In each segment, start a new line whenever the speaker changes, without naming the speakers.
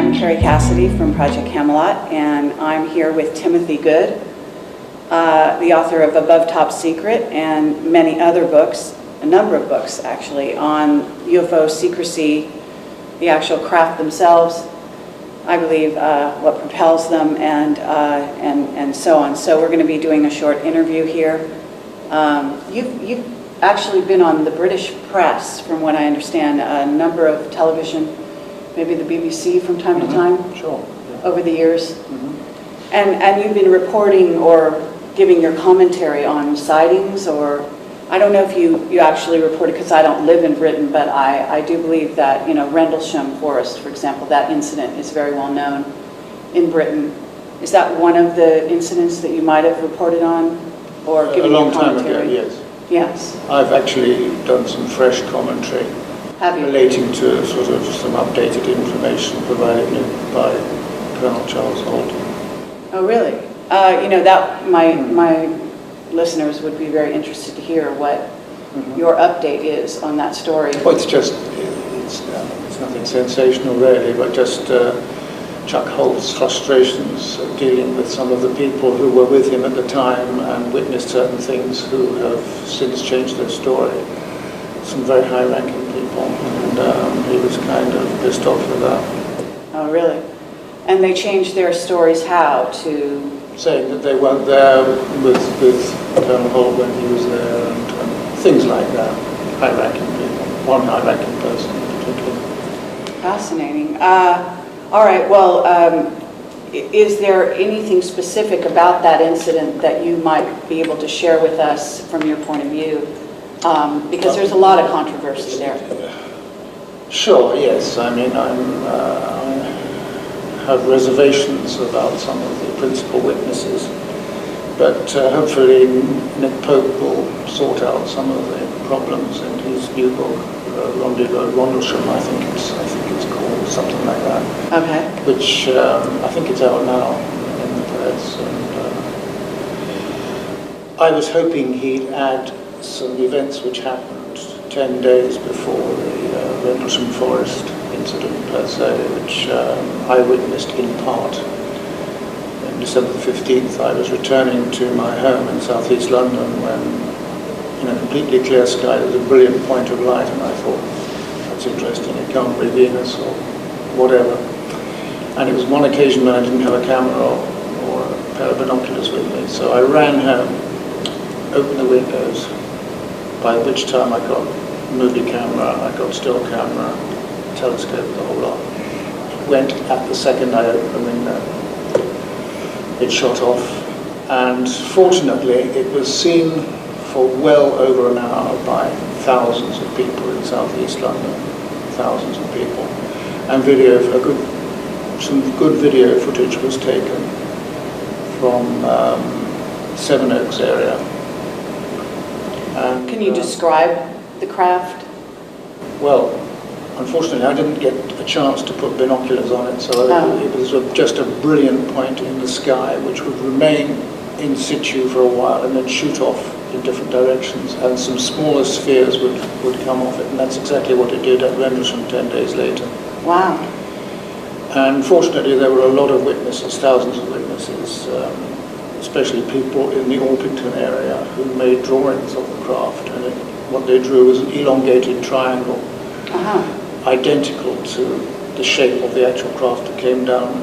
From Project Camelot, and I'm here with Timothy Good, the author of Above Top Secret and many other books, a number of books actually, on UFO secrecy, the actual craft themselves, I believe what propels them, and so on. So we're going to be doing a short interview here. You've actually been on the British press, from what I understand, a number of television, maybe the BBC from time to time?
Sure. Yeah.
Over the years? And you've been reporting or giving your commentary on sightings, or I don't know if you actually reported, because I don't live in Britain, but I do believe that, Rendlesham Forest, for example, that incident is very well known in Britain. Is that one of the incidents that you might have reported on or given your commentary?
A long time ago, yes.
Yes.
I've actually done some fresh commentary.
Have you?
Relating to sort of some updated information provided me by Colonel Charles Holt.
Oh, really? That my listeners would be very interested to hear what your update is on that story.
Well, it's nothing sensational really, but just Chuck Holt's frustrations of dealing with some of the people who were with him at the time and witnessed certain things, who have since changed their story. Some very high-ranking people, and he was kind of pissed off with that.
Oh, really? And they changed their stories how? To
saying that they weren't there with Colonel Holt when he was there, and things like that. High-ranking people, one high-ranking person in particular.
Fascinating. All right. Well, is there anything specific about that incident that you might be able to share with us from your point of view? Because there's a lot of controversy there.
Sure, yes. I mean, I have reservations about some of the principal witnesses, but hopefully Nick Pope will sort out some of the problems in his new book, Rendezvous at Rendlesham, I think it's called, something like that.
Okay.
Which I think it's out now in the press, and I was hoping he'd add some events which happened 10 days before the Rendlesham Forest incident per se, which I witnessed in part. On December the 15th, I was returning to my home in southeast London when, in a completely clear sky, there was a brilliant point of light, and I thought, that's interesting, it can't be Venus or whatever. And it was one occasion when I didn't have a camera or a pair of binoculars with me, so I ran home, opened the windows, by which time I got movie camera, I got still camera, telescope, the whole lot. It went at the second I opened the window. It shot off, and fortunately it was seen for well over an hour by thousands of people in southeast London, thousands of people. And some good video footage was taken from Sevenoaks area. And,
can you describe the craft?
Well, unfortunately, I didn't get a chance to put binoculars on it, so it was just a brilliant point in the sky, which would remain in situ for a while and then shoot off in different directions, and some smaller spheres would come off it, and that's exactly what it did at Rendlesham 10 days later.
Wow. And
fortunately, there were a lot of witnesses, thousands of witnesses, especially people in the Orpington area who made drawings of the craft, and what they drew was an elongated triangle, identical to the shape of the actual craft that came down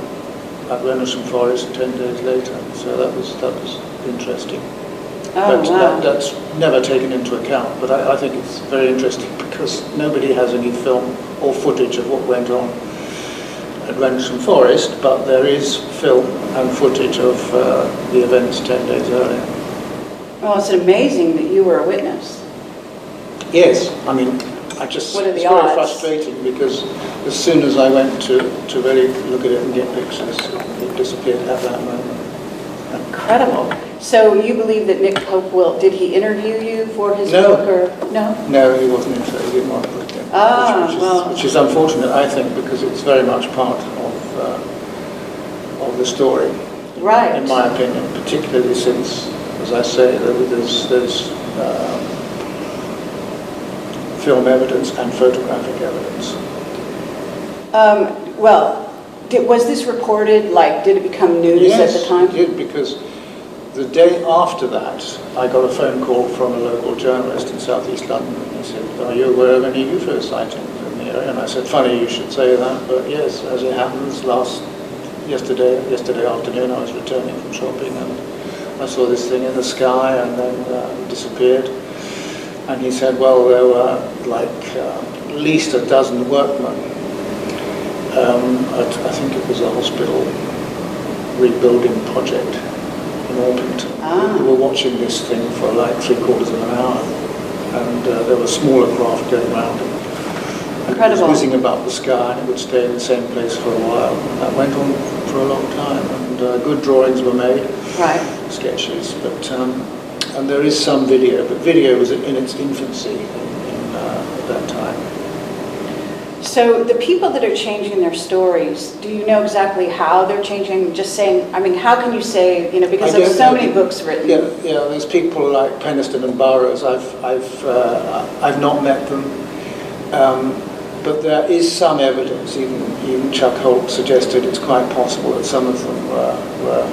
at Rendlesham Forest 10 days later. So that was interesting.
Oh,
but
wow.
That's never taken into account, but I think it's very interesting because nobody has any film or footage of what went on at Rendlesham Forest, but there is film and footage of the events 10 days earlier.
Well, it's amazing that you were a witness.
Yes, I mean, it's
very
frustrating because as soon as I went to really look at it and get pictures, it disappeared at that moment.
Incredible. So you believe that Nick Pope did he interview you for his book, or no?
No, he wasn't interested. He didn't want to put it. Which is unfortunate, I think, because it's very much part of the story.
Right.
In my opinion, particularly since, as I say, there's film evidence and photographic evidence.
Well, Was this reported, like, did it become news at the time?
Yes, it did, because the day after that, I got a phone call from a local journalist in southeast London, and he said, "Are you aware of any UFO sightings in the area?" And I said, "Funny you should say that, but yes, as it happens, yesterday afternoon, I was returning from shopping, and I saw this thing in the sky, and then it disappeared." And he said, "Well, there were at least a dozen workmen I think it was a hospital rebuilding project in Orpington. We were watching this thing for like 3/4 of an hour, and there were smaller craft going around it.
Incredible.
It was whizzing about the sky, and it would stay in the same place for a while. And that went on for a long time, and good drawings were made,
right?
Sketches, but and there is some video, but video was in its infancy at that time.
So the people that are changing their stories, do you know exactly how they're changing? Just saying, I mean, how can you say, because there's so many books written.
Yeah, there's people like Penniston and Burroughs. I've not met them, but there is some evidence. Even Chuck Holt suggested it's quite possible that some of them were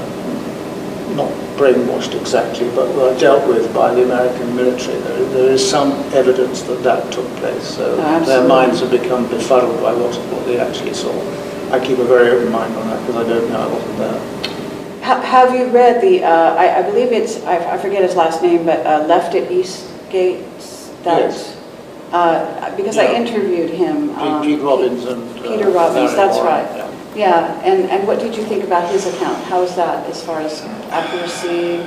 not brainwashed exactly, but were dealt with by the American military. There is some evidence that took place. So their minds have become befuddled by what they actually saw. I keep a very open mind on that because I don't know, I wasn't there.
Have you read the, I believe it's, I forget his last name, but Left at Eastgate?
Yes.
Because I interviewed him.
Pete Robbins and
Peter Robbins, that's
Warren,
right. Yeah, and what did you think about his account? How is that as far as accuracy?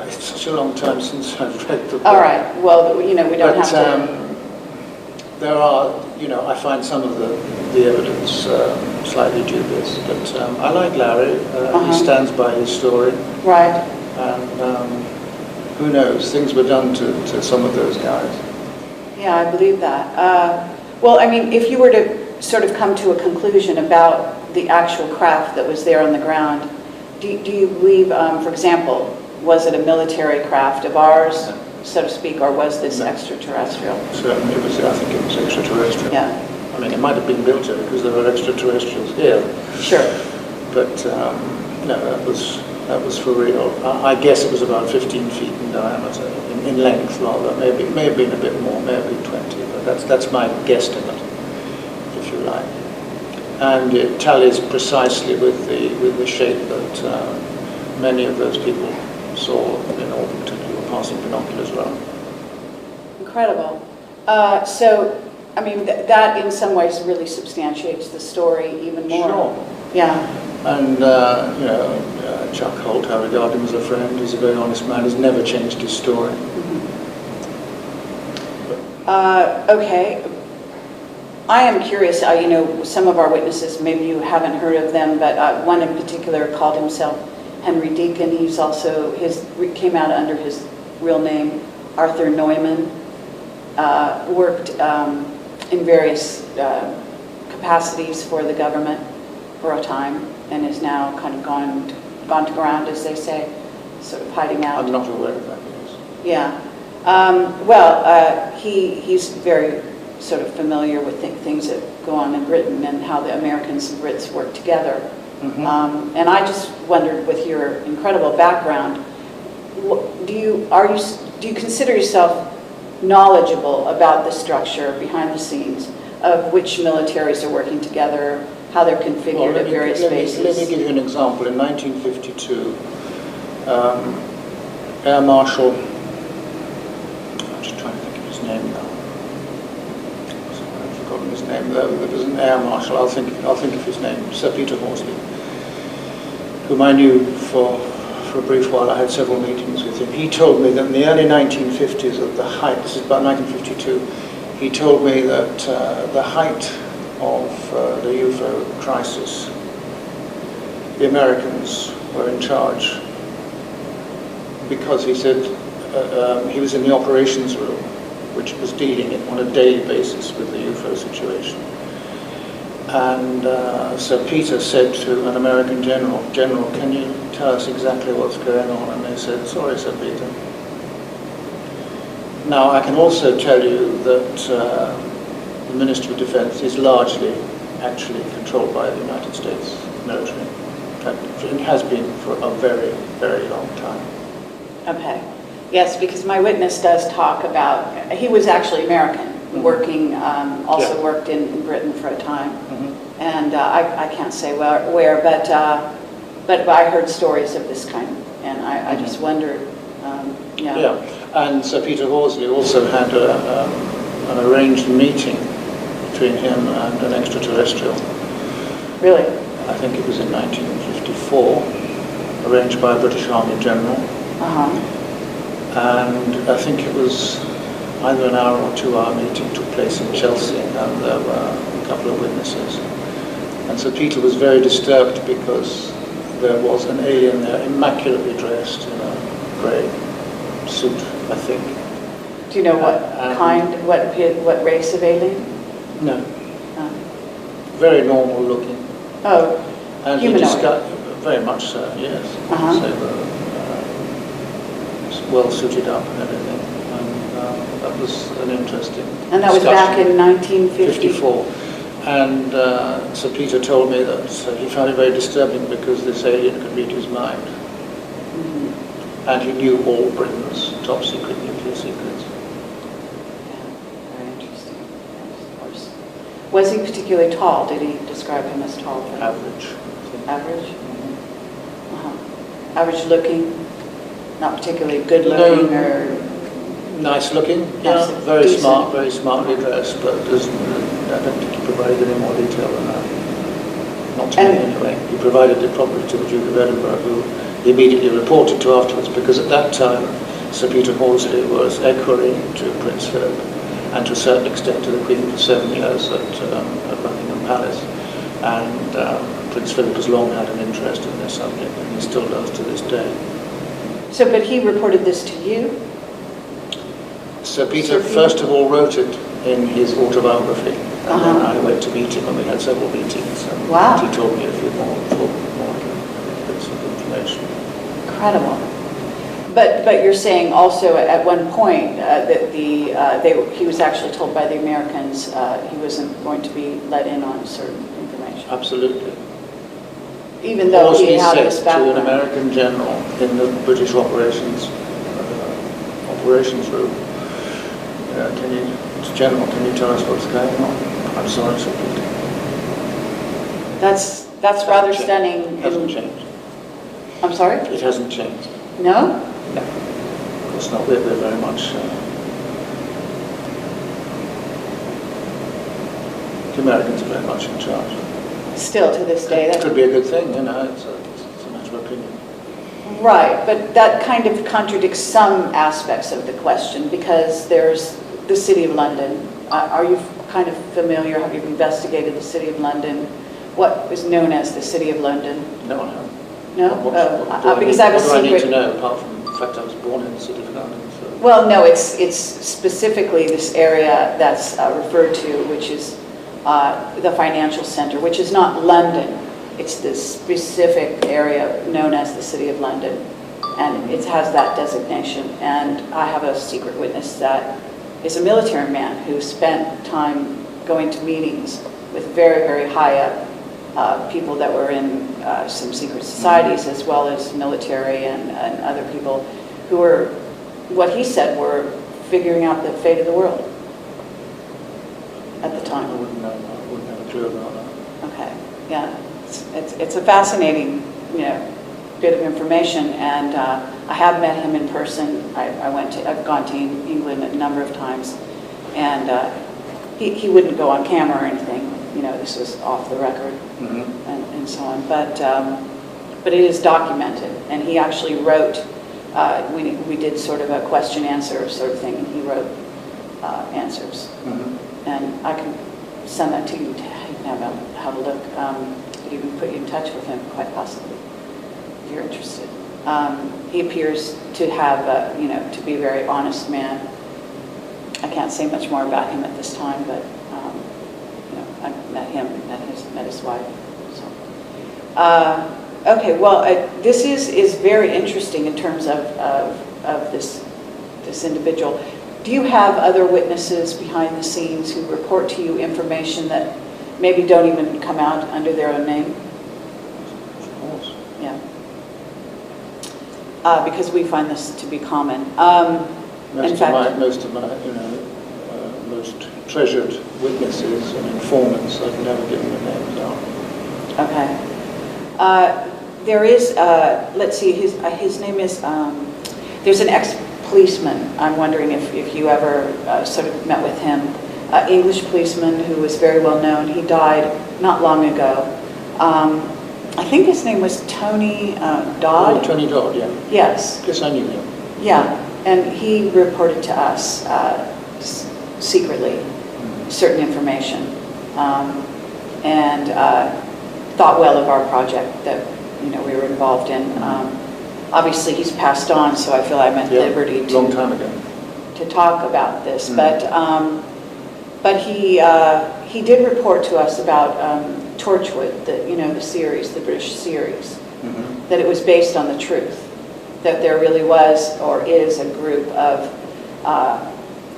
It's such a long time since I've read the book.
All right, well, we don't have to...
There are, I find some of the evidence slightly dubious, but I like Larry. He stands by his story.
Right.
And who knows, things were done to some of those guys.
Yeah, I believe that. Well, I mean, if you were to sort of come to a conclusion about the actual craft that was there on the ground, do you believe, for example, was it a military craft of ours, so to speak, or was this extraterrestrial?
Certainly, I think it was extraterrestrial.
Yeah.
I mean, it might have been military because there were extraterrestrials here.
Sure.
But no, that was for real. I guess it was about 15 feet in diameter, in length rather. It may have been a bit more, may have been 20, but that's my guesstimate, if you like. And it tallies precisely with the shape that many of those people saw in Orpington who were passing binoculars around.
Incredible. So, I mean, that in some ways really substantiates the story even more.
Sure.
Yeah.
And, Chuck Holt, I regard him as a friend. He's a very honest man. He's never changed his story.
Okay. I am curious, some of our witnesses, maybe you haven't heard of them, but one in particular called himself Henry Deacon. He's also, came out under his real name, Arthur Neumann, worked in various capacities for the government for a time, and is now kind of gone to ground, as they say, sort of hiding out.
I'm not aware of that, yes.
Yeah. He's very sort of familiar with things that go on in Britain and how the Americans and Brits work together. Mm-hmm. And I just wondered, with your incredible background, do you consider yourself knowledgeable about the structure behind the scenes of which militaries are working together, how they're configured at various bases?
Let me give you an example. In 1952, Air Marshal, I'm just trying to think of his name now. I've forgotten his name. There was an Air Marshal. I'll think of his name. Sir Peter Horsley, whom I knew for a brief while. I had several meetings with him. He told me that in the early 1950s, at the height, this is about 1952, he told me that the height of the UFO crisis, the Americans were in charge, because he said he was in the operations room, which was dealing on a daily basis with the UFO situation. And Sir Peter said to an American general, can you tell us exactly what's going on? And they said, sorry, Sir Peter. Now, I can also tell you that the Ministry of Defense is largely actually controlled by the United States knows me. In fact, it has been for a very, very long time.
Okay. Yes, because my witness does talk about, he was actually American, working, also worked in Britain for a time. And I can't say where, but I heard stories of this kind, and I just wondered,
Yeah, and Sir Peter Horsley also had an arranged meeting between him and an extraterrestrial.
Really?
I think it was in 1954, arranged by a British Army general. And I think it was either an hour or 2 hour meeting took place in Chelsea, and there were a couple of witnesses. And Sir Peter was very disturbed because there was an alien there, immaculately dressed in a grey suit, I think.
Do you know what what race of alien?
No. Very normal looking.
Oh,
and
humanoid.
Very much so, yes. So well suited up and everything. And that was an interesting
And that was back in 1954.
And Sir Peter told me that he found it very disturbing because this alien could read his mind. And he knew all Britain's top secret nuclear secrets.
Yeah, very interesting. Yes, of course. Was he particularly tall? Did he describe him as tall?
Average.
Average? Average looking? Not particularly good looking or...
Nice looking,
nice,
very
decent.
smart, very smartly dressed, but I don't think he provided any more detail than that. Not to me anyway. He provided it probably to the Duke of Edinburgh, who he immediately reported to afterwards, because at that time Sir Peter Horsley was equerry to Prince Philip, and to a certain extent to the Queen for 7 years at Buckingham Palace. And Prince Philip has long had an interest in this subject, and he still does to this day.
So, but he reported this to you?
Sir Peter first of all wrote it in his autobiography, and then I went to meet him, and we had several meetings, and he told me a few more bits of information.
Incredible. But you're saying also at one point that he was actually told by the Americans he wasn't going to be let in on certain information.
Absolutely.
Even though he had this background.
To an American general in the British operations room. General, can you tell us what's going on? I'm sorry, Sir Peter.
That's rather stunning.
It hasn't changed.
I'm sorry?
It hasn't changed.
No?
No. Of course not. We're very much... the Americans are very much in charge.
Still to this day.
That could be a good thing, it's a matter of opinion.
Right, but that kind of contradicts some aspects of the question, because there's the City of London. Are you kind of familiar? Have you investigated the City of London? What is known as the City of London?
No, I haven't.
No?
Because I have a secret... What do I need to know, apart from the fact I was born in the City of London? So.
Well, no, it's specifically this area that's referred to, which is the financial center, which is not London. It's this specific area known as the City of London, and it has that designation. And I have a secret witness that is a military man who spent time going to meetings with very, very high up people that were in some secret societies, as well as military and other people who were, what he said, were figuring out the fate of the world at the time.
I wouldn't know. I wouldn't have a clue about that.
Okay, yeah. It's a fascinating, bit of information, and I have met him in person. I've gone to England a number of times, and he wouldn't go on camera or anything. This was off the record, and so on. But it is documented, and he actually wrote. We did sort of a question-answer sort of thing, and he wrote answers, and I can send that to you to have a look. Could even put you in touch with him, quite possibly, if you're interested. He appears to have, to be a very honest man. I can't say much more about him at this time, but I met him, met his wife. So, okay, well, this is very interesting in terms of this individual. Do you have other witnesses behind the scenes who report to you information that maybe don't even come out under their own name? because we find this to be common.
Most of my, most treasured witnesses and informants, I've never given the names out.
Okay. There is, let's see, his name is, there's an ex-policeman. I'm wondering if you ever sort of met with him. English policeman who was very well known. He died not long ago. I think his name was Tony Dodd.
Oh, Tony Dodd, yeah.
Yes.
Yes, I knew him.
Yeah, and he reported to us secretly certain information, and thought well of our project that we were involved in. Obviously, he's passed on, so I feel I'm at liberty
long time ago
to talk about this. But he did report to us about Torchwood, the series, the British series, that it was based on the truth, that there really was or is a group of,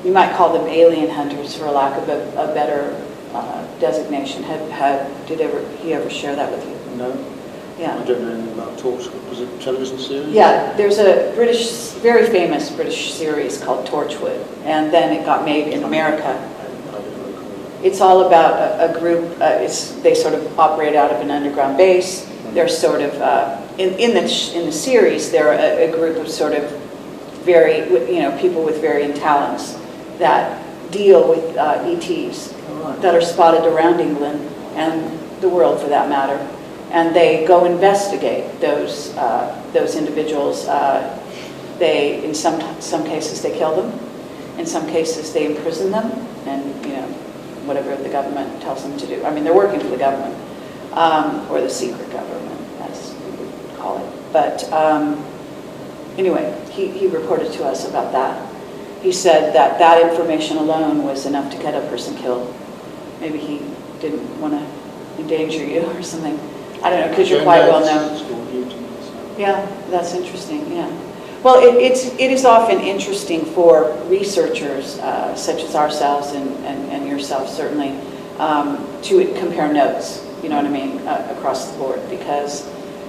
you might call them alien hunters for lack of a better designation. Did he ever share that with you?
No.
Yeah.
I don't know anything about Torchwood. Was it a television series?
Yeah, there's a very famous British series called Torchwood, and then it got made in America. It's all about a group. They sort of operate out of an underground base. They're sort of in the series. They're a group of sort of very people with varying talents that deal with ETs that are spotted around England and the world for that matter. And they go investigate those individuals. They, in some cases, they kill them. In some cases, they imprison them, and whatever the government tells them to do. I mean, they're working for the government or the secret government, as we would call it. But anyway, he reported to us about that. He said that information alone was enough to get a person killed. Maybe he didn't want to endanger you or something. I don't know, because you're quite well known. Yeah, that's interesting, yeah. Well, it is often interesting for researchers, such as ourselves and yourself certainly, to compare notes, you know what I mean, across the board, because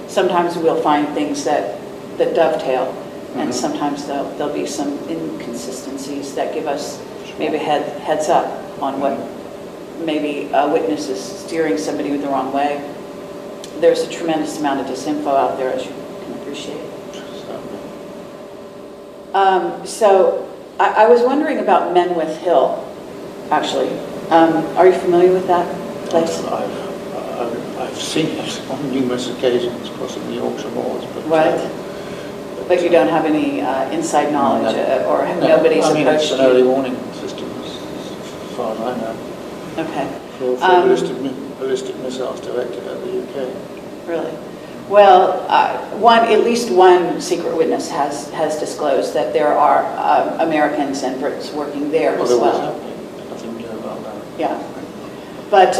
sometimes we'll find things that dovetail, and sometimes there'll be some inconsistencies that give us maybe heads up on what maybe a witness is steering somebody the wrong way. There's a tremendous amount of disinfo out there, as you can appreciate. So I was wondering about Menwith Hill, actually. Are you familiar with that place?
I've seen it on numerous occasions crossing the Yorkshir moors.
But you don't have any inside knowledge, or nobody's approached you?
I mean, it's an early warning system, as far as I know.
Okay.
For ballistic missiles directed at the UK.
Really? Well, at least one secret witness has disclosed that there are Americans and Brits working there as well.
Nothing new about that.
Yeah. But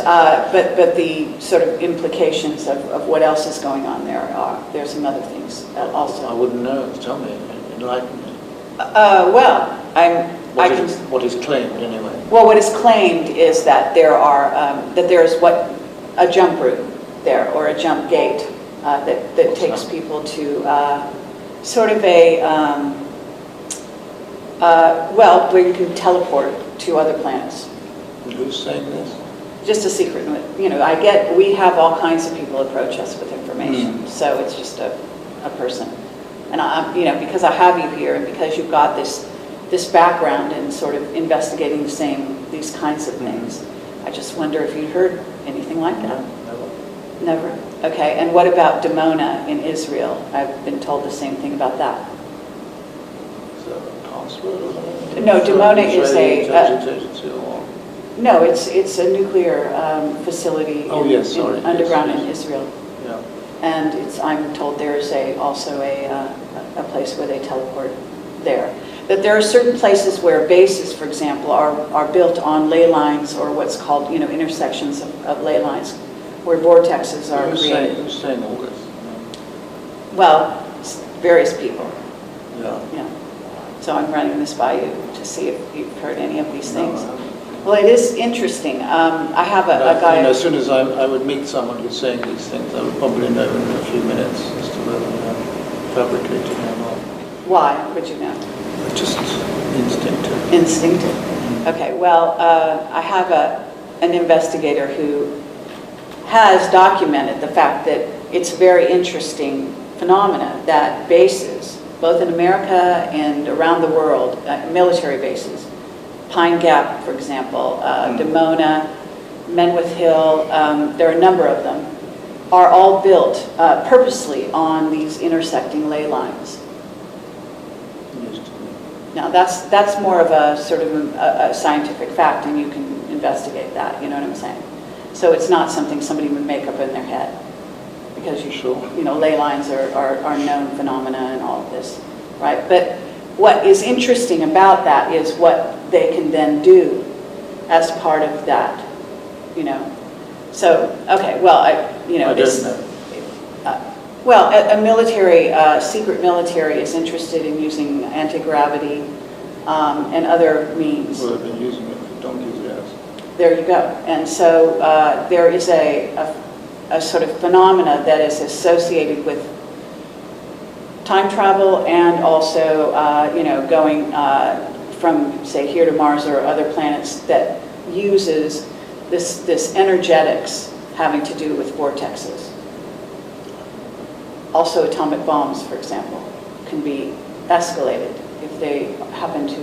the sort of implications of what else is going on there's some other things also.
I wouldn't know. Tell me, enlighten me. What is claimed anyway?
Well, what is claimed is that there is a jump route there, or a jump gate that takes people to sort of where you can teleport to other planets.
And who's saying this?
Just a secret. We have all kinds of people approach us with information, so it's just a person. And because I have you here, and because you've got this background in sort of investigating these kinds of things, I just wonder if you'd heard anything like that. Never. Okay. And what about Dimona in Israel? I've been told the same thing about that.
Is that a password or something?
No, Dimona is no, it's a nuclear facility underground in Israel.
Yeah.
And I'm told there is also a place where they teleport there. That there are certain places where bases, for example, are built on ley lines, or what's called intersections of ley lines, where vortexes are created.
Who's saying all this?
Well, various people.
Yeah.
Yeah. So I'm running this by you to see if you've heard any of these things. Well, it is interesting. I have a guy.
As soon as I would meet someone who's saying these things, I would probably know in a few minutes as to whether they're fabricated or not.
Why would you know?
Just instinctive.
Instinctive. Okay, well, I have an investigator who has documented the fact that it's a very interesting phenomena that bases, both in America and around the world, military bases, Pine Gap, for example, Dimona, Menwith Hill, there are a number of them, are all built purposely on these intersecting ley lines. Now that's more of a sort of a scientific fact, and you can investigate that, you know what I'm saying? So it's not something somebody would make up in their head, because you know, ley lines are known phenomena and all of this, right? But what is interesting about that is what they can then do as part of that, you know? So, okay, well, well, a military, secret military is interested in using anti-gravity and other means.
Well, they've been using it for donkeys, yes.
There you go. And so there is a sort of phenomena that is associated with time travel and also, you know, going from, say, here to Mars or other planets that uses this energetics having to do with vortexes. Also, atomic bombs, for example, can be escalated if they happen to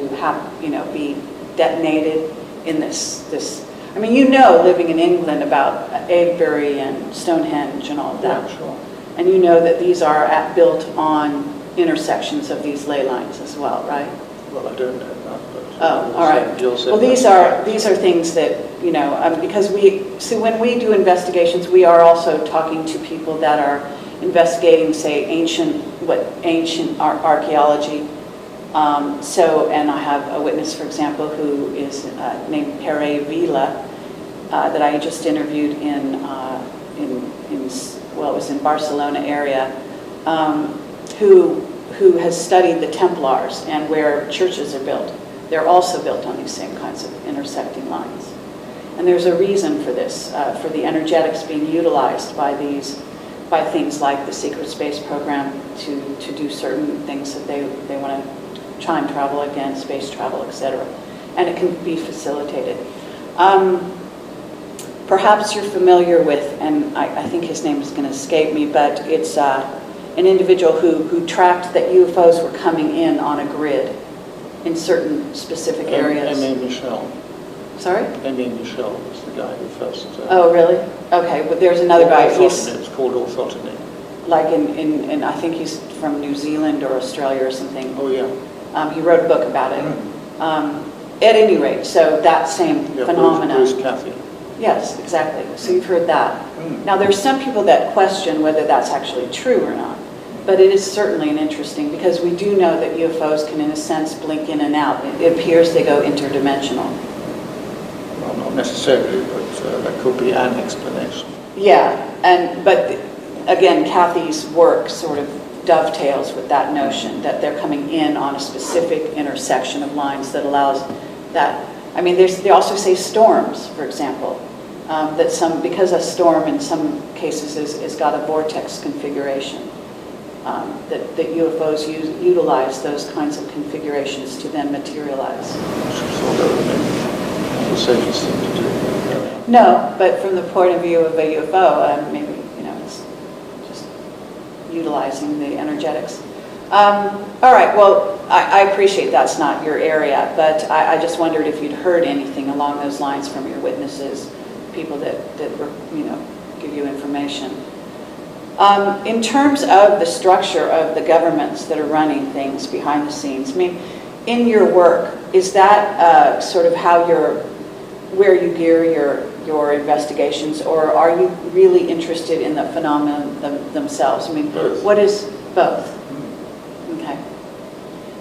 you know, be detonated in this. I mean, you know, living in England about Avebury and Stonehenge and all of that.
Yeah, sure.
And you know that these are built on intersections of these ley lines as well, right?
Well, I don't know that, but
Oh, all right. Well, these are things that, you know, because when we do investigations, we are also talking to people that are investigating, say, ancient archaeology. And I have a witness, for example, who is named Pere Vila, that I just interviewed well, it was in Barcelona area, who has studied the Templars and where churches are built. They're also built on these same kinds of intersecting lines. And there's a reason for this, for the energetics being utilized by things like the secret space program to do certain things that they want to time travel again, space travel, etc. And it can be facilitated. Perhaps you're familiar with, and I think his name is going to escape me, but it's an individual who tracked that UFOs were coming in on a grid in certain specific areas.
M.A. Michel.
Sorry?
M.A. Michel was the guy who first...
oh, really? Okay, but there's another guy.
It's called orthotony.
Like in I think he's from New Zealand or Australia or something.
Oh, yeah.
He wrote a book about it. At any rate, so that same phenomena.
Bruce Cathy.
Yes, exactly. So you've heard that. Now, there's some people that question whether that's actually true or not. But it is certainly an interesting, because we do know that UFOs can, in a sense, blink in and out. It appears they go interdimensional.
Well, not necessarily, but that could be an explanation.
Yeah, but again, Kathy's work sort of dovetails with that notion that they're coming in on a specific intersection of lines that allows that. I mean, they also say storms, for example, because a storm in some cases is got a vortex configuration. That UFOs utilize those kinds of configurations to then materialize.
The safest thing to do.
No, but from the point of view of a UFO, maybe, you know, it's just utilizing the energetics. All right, well, I appreciate that's not your area, but I just wondered if you'd heard anything along those lines from your witnesses, people that were, you know, give you information. In terms of the structure of the governments that are running things behind the scenes, I mean, in your work, is that sort of where you gear your investigations, or are you really interested in the phenomena themselves? I mean,
both.
What is both? Okay.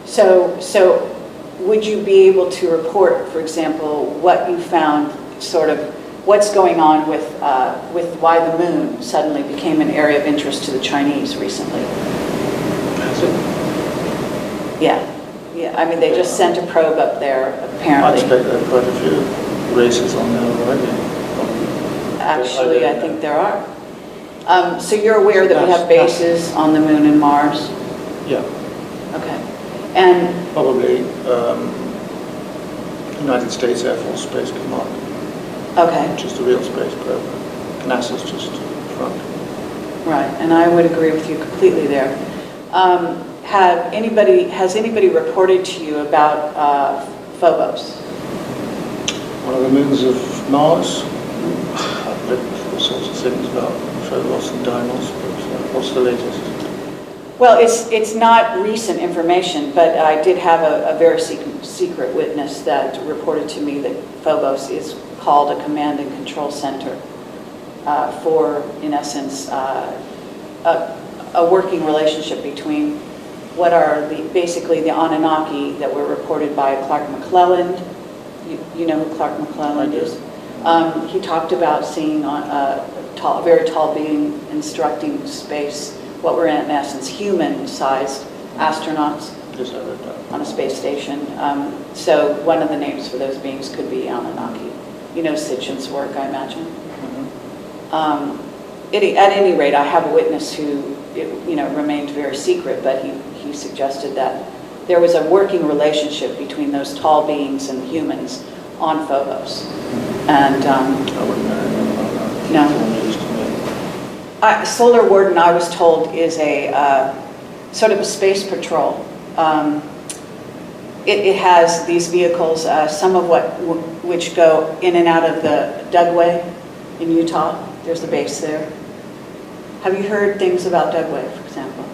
So would you be able to report, for example, what you found, sort of what's going on with why the moon suddenly became an area of interest to the Chinese recently? Yeah. I mean, they just sent a probe up there, apparently.
I expect there are quite a few races on there already.
Actually, I think there are. So you're aware that we have bases on the moon and Mars?
Yeah.
Okay. And
Probably United States Air Force Space Command,
okay,
which is the real space program. NASA's just front.
right, and I would agree with you completely there. Has anybody reported to you about Phobos?
One of the moons of Mars. I've read all sorts of things about Phobos and Deimos, but what's the latest?
Well, it's not recent information, but I did have a very secret witness that reported to me that Phobos is called a command and control center for, in essence, a working relationship between what are basically the Anunnaki that were reported by Clark McClelland. You know who Clark McClelland is? He talked about seeing a very tall being instructing space, what were in essence human-sized astronauts on a space station. So one of the names for those beings could be Anunnaki. You know Sitchin's work, I imagine. Mm-hmm. At any rate, I have a witness who remained very secret, but he suggested that there was a working relationship between those tall beings and humans on Phobos. And
I wouldn't know anything about that.
no.
News to me.
Solar Warden, I was told, is a sort of a space patrol. It has these vehicles, some of which go in and out of the Dugway in Utah. There's the base there. Have you heard things about Dugway, for example?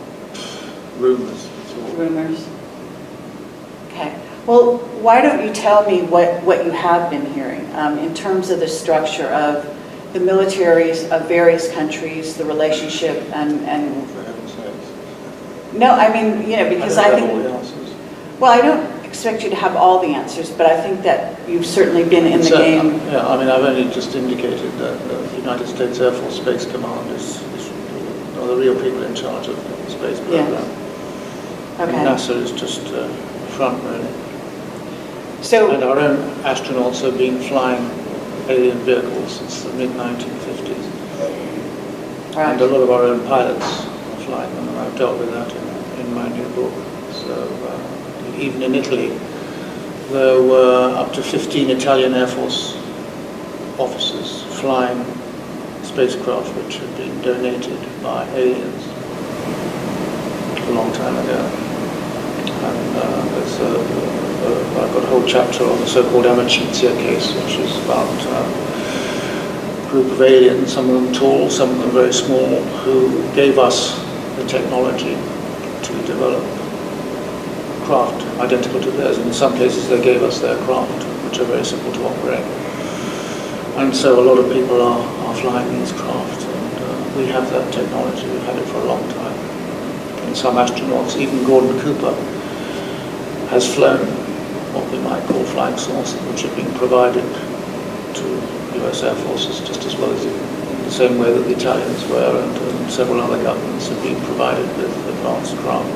Rumors.
Rumors? Okay. Well, why don't you tell me what you have been hearing in terms of the structure of the militaries of various countries, the relationship, and
For heaven's sakes.
no, I mean, because I
don't have all
think,
the answers.
well, I don't expect you to have all the answers, but I think that you've certainly been in the game.
Yeah, I mean, I've only just indicated that the United States Air Force Space Command are the real people in charge of the space program.
Okay.
And NASA is just front really.
So,
And our own astronauts have been flying alien vehicles since the mid-1950s.
right.
And a lot of our own pilots are flying them, and I've dealt with that in my new book. So even in Italy, there were up to 15 Italian Air Force officers flying spacecraft which had been donated by aliens a long time ago. And I've got a whole chapter on the so-called Amicizia case, which is about a group of aliens, some of them tall, some of them very small, who gave us the technology to develop craft identical to theirs. And in some cases they gave us their craft, which are very simple to operate. And so a lot of people are flying these craft, and we have that technology. We've had it for a long time. And some astronauts, even Gordon Cooper, has flown what we might call flying saucers, which have been provided to US Air Forces just as well as in the same way that the Italians were, and several other governments have been provided with advanced craft.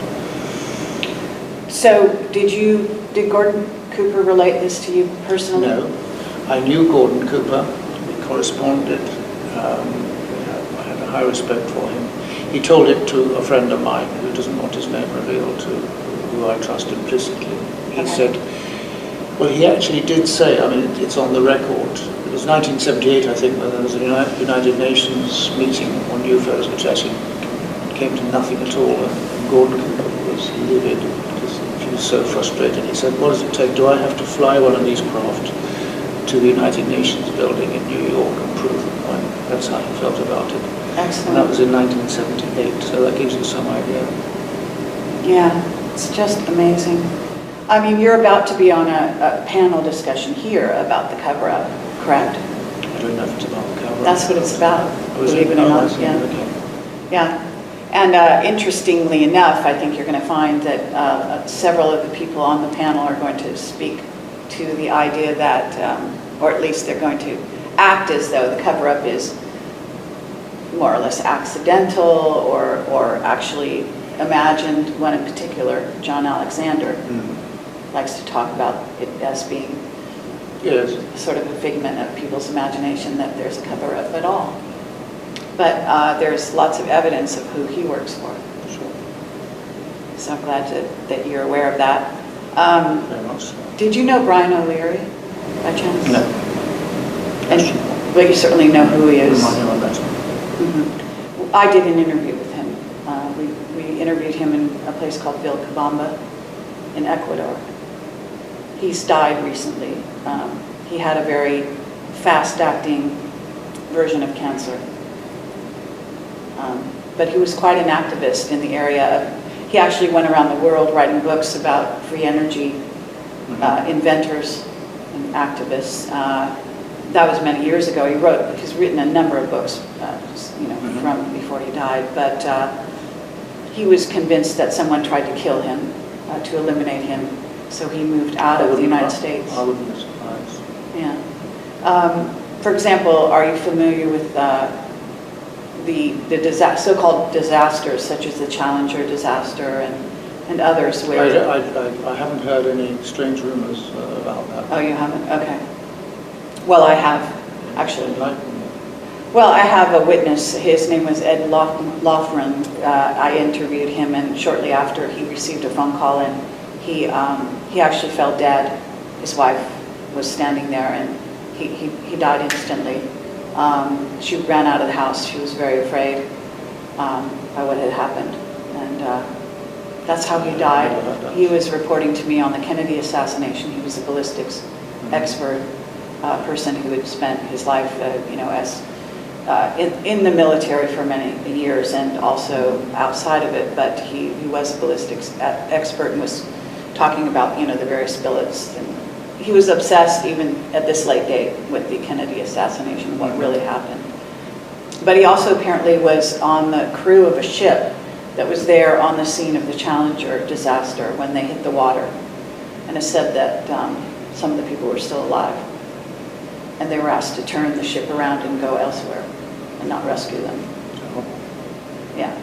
So did Gordon Cooper relate this to you personally?
No. I knew Gordon Cooper. We corresponded. I had a high respect for him. He told it to a friend of mine who doesn't want his name revealed, who I trust implicitly. He said, well, he actually did say, I mean, it's on the record, it was 1978, I think, when there was a United Nations meeting on UFOs, which actually came to nothing at all, and Gordon Cooper was livid because he was so frustrated. He said, what does it take? Do I have to fly one of these craft to the United Nations building in New York and prove the point? That's how he felt about it.
Excellent.
And that was in 1978, so that gives you some idea.
Yeah, it's just amazing. I mean, you're about to be on a panel discussion here about the cover-up, correct?
I don't know if it's about the cover-up.
That's what it's about, believe it or not. Yeah.
Okay.
Yeah. And interestingly enough, I think you're going to find that several of the people on the panel are going to speak to the idea that, or at least they're going to act as though the cover-up is more or less accidental or actually imagined. One in particular, John Alexander, likes to talk about it as being sort of a figment of people's imagination that there's a cover-up at all. But there's lots of evidence of who he works for.
Sure.
so I'm glad that you're aware of that.
Very much so.
Did you know Brian O'Leary, by chance?
No.
But you certainly know who he is.
Remind me of that.
Mm-hmm. I did an interview with him. We interviewed him in a place called Vilcabamba in Ecuador. He's died recently. He had a very fast-acting version of cancer. But he was quite an activist in the area. He actually went around the world writing books about free energy inventors and activists. That was many years ago. He's written a number of books, from before he died. But he was convinced that someone tried to kill him, to eliminate him. So he moved out of the United States.
I wouldn't be surprised.
Yeah. For example, are you familiar with the so-called disasters, such as the Challenger disaster and others? Where
I haven't heard any strange rumors about that.
Oh, you haven't? Okay. Well, I have, actually.
Enlighten me.
Well, I have a witness. His name was Ed Loughran. I interviewed him, and shortly after he received a phone call, and he actually fell dead. His wife was standing there, and he died instantly. She ran out of the house. She was very afraid by what had happened, and that's how he died. He was reporting to me on the Kennedy assassination. He was a ballistics expert, person who had spent his life, as in the military for many years and also outside of it. But he was a ballistics expert and was talking about the various billets. And he was obsessed even at this late date with the Kennedy assassination, what really happened. But he also apparently was on the crew of a ship that was there on the scene of the Challenger disaster when they hit the water. And it said that some of the people were still alive. And they were asked to turn the ship around and go elsewhere and not rescue them. Yeah.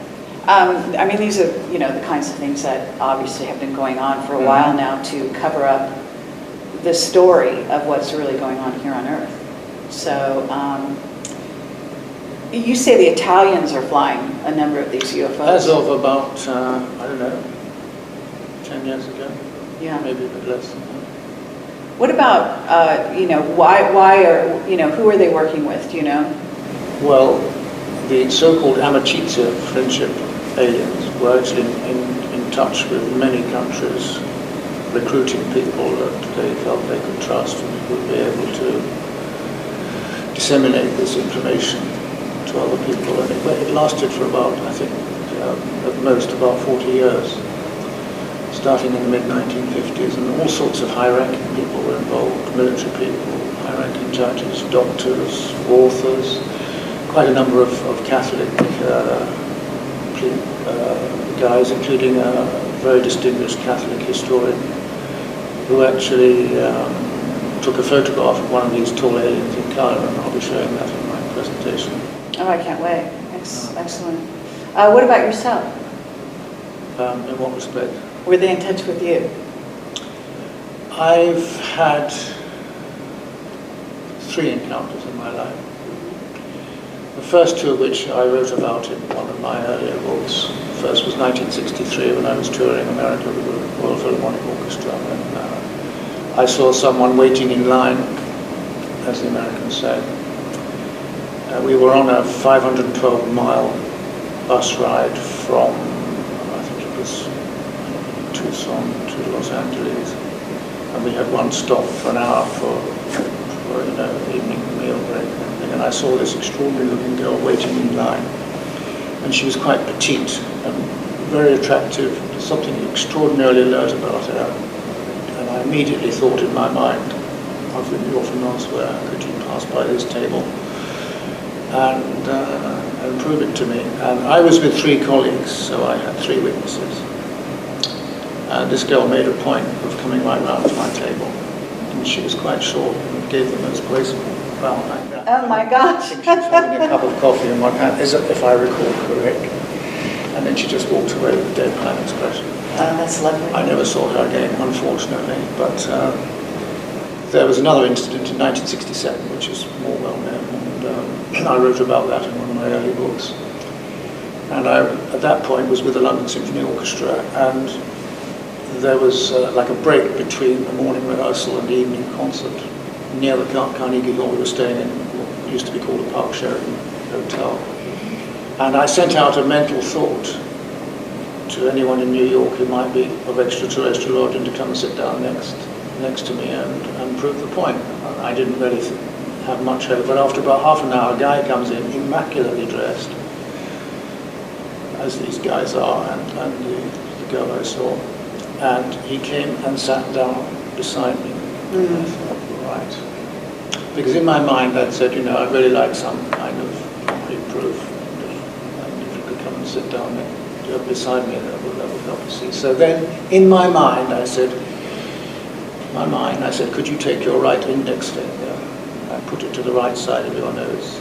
I mean, these are, the kinds of things that obviously have been going on for a while now to cover up the story of what's really going on here on Earth. So, you say the Italians are flying a number of these UFOs.
As of about, 10 years ago.
Yeah.
Maybe a bit less than that.
What about, why are, who are they working with, do you know?
Well, the so-called Amicizia friendship aliens were actually in touch with many countries, recruiting people that they felt they could trust and would be able to disseminate this information to other people. And it lasted for about, I think, at most about 40 years, starting in the mid-1950s, and all sorts of high-ranking people were involved, military people, high-ranking judges, doctors, authors, quite a number of Catholic guys, including a very distinguished Catholic historian who actually took a photograph of one of these tall aliens in colour, and I'll be showing that in my presentation.
Oh, I can't wait. Excellent. What about yourself?
In what respect?
Were they in touch with you?
I've had 3 encounters in my life. The first 2 of which I wrote about in one of my earlier books. The first was 1963 when I was touring America with the Royal Philharmonic Orchestra, and I saw someone waiting in line, as the Americans say. We were on a 512-mile bus ride from, I think it was Tucson to Los Angeles, and we had one stop for an hour for evening meal break. And I saw this extraordinary looking girl waiting in line, and she was quite petite and very attractive. There's something extraordinarily alert about her, and I immediately thought in my mind, I've been often elsewhere, could you pass by this table and prove it to me? And I was with 3 colleagues, so I had 3 witnesses. And this girl made a point of coming right round to my table, and she was quite short and gave the most graceful bow like that.
Oh my gosh.
I think she was having a cup of coffee in one hand, if I recall correctly. And then she just walked away with a deadpan expression.
Oh, that's lovely.
I never saw her again, unfortunately, but there was another incident in 1967, which is more well known, and I wrote about that in one of my early books. And I, at that point, was with the London Symphony Orchestra, and there was like a break between the morning rehearsal and the evening concert near the Carnegie Hall. We were staying in what used to be called a Park Sheraton Hotel. And I sent out a mental thought to anyone in New York who might be of extraterrestrial origin to come and sit down next to me and prove the point. I didn't really have much hope, but after about half an hour, a guy comes in, immaculately dressed, as these guys are, and the girl I saw, and he came and sat down beside me. Mm. I thought, right. Because in my mind I'd said, you know, I'd really like some kind of concrete proof. And if you could come and sit down beside me, that would help you see. So then, in my mind, I said, could you take your right index finger and put it to the right side of your nose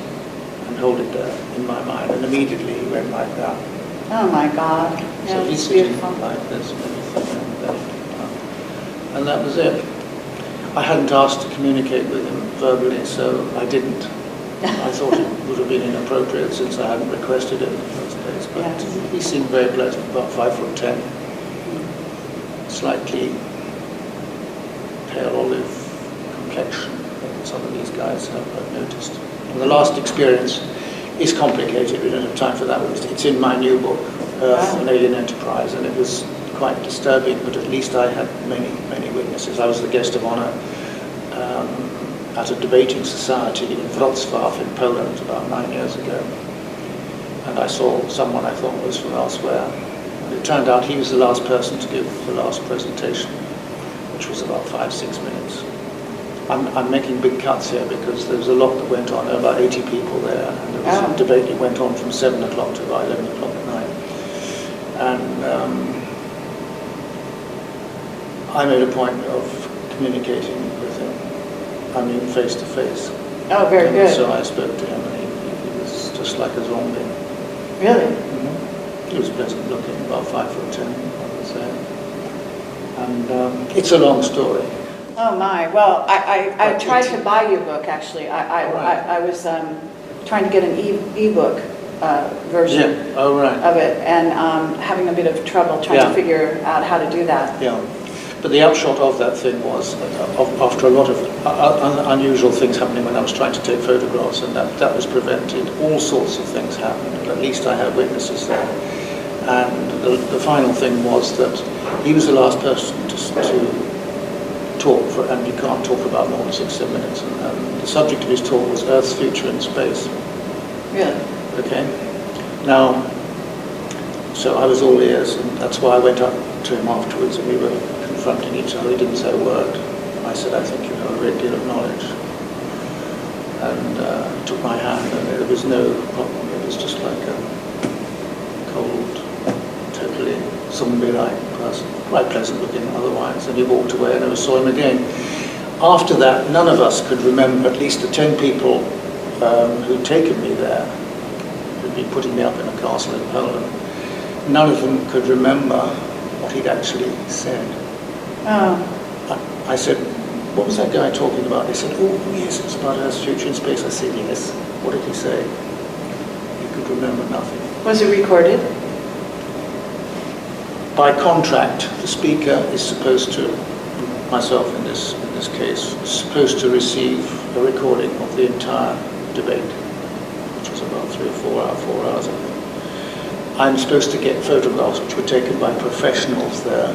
and hold it there in my mind? And immediately he went like that.
Oh my God.
So
Yeah,
he's
beautiful.
like this, and that was it. I hadn't asked to communicate with him verbally, so I didn't. I thought it would have been inappropriate since I hadn't requested it in the first place. But yes. He seemed very pleasant, about 5'10", slightly pale olive complexion that some of these guys have, I've noticed. And the last experience is complicated. We don't have time for that. It's in my new book, Earth, an Alien Enterprise, and it was quite disturbing, but at least I had many witnesses. I was the guest of honor at a debating society in Wrocław in Poland about 9 years ago. And I saw someone I thought was from elsewhere. And it turned out he was the last person to give the last presentation, which was about 5-6 minutes. I'm making big cuts here because there was a lot that went on. There were about 80 people there, and there was a debate that went on from 7 o'clock to about 11 o'clock at night. And I made a point of communicating with him, I mean face to face.
Oh, very good.
So I spoke to him, and he was just like a zombie.
Really?
Mm-hmm. He was pleasant looking, about 5'10", I would say. And it's a long story.
Oh my! Well, I tried to buy your book actually. I was trying to get an e-book version of it, and having a bit of trouble trying to figure out how to do that.
Yeah. But the upshot of that thing was, after a lot of unusual things happening when I was trying to take photographs, and that was prevented, all sorts of things happened, and at least I had witnesses there. And the final thing was that he was the last person to talk, and you can't talk about more than 6-7 minutes. And the subject of his talk was Earth's future in space.
Really?
Okay. Now, so I was all ears, and that's why I went up to him afterwards, and we were confronting each other. He didn't say a word. I said, I think you have a great deal of knowledge. And he took my hand, and there was no problem. It was just like a cold, totally zombie-like person, quite pleasant looking otherwise. And he walked away, and I never saw him again. After that, none of us could remember, at least the 10 people who'd taken me there, who'd been putting me up in a castle in Poland, none of them could remember what he'd actually said. I said, what was that guy talking about? They said, oh yes, it's about Earth's future in space. I said, yes. What did he say? He could remember nothing.
Was it recorded?
By contract, the speaker is supposed to, myself in this case, is supposed to receive a recording of the entire debate, which was about 3 or 4 hours, I think. I'm supposed to get photographs which were taken by professionals there.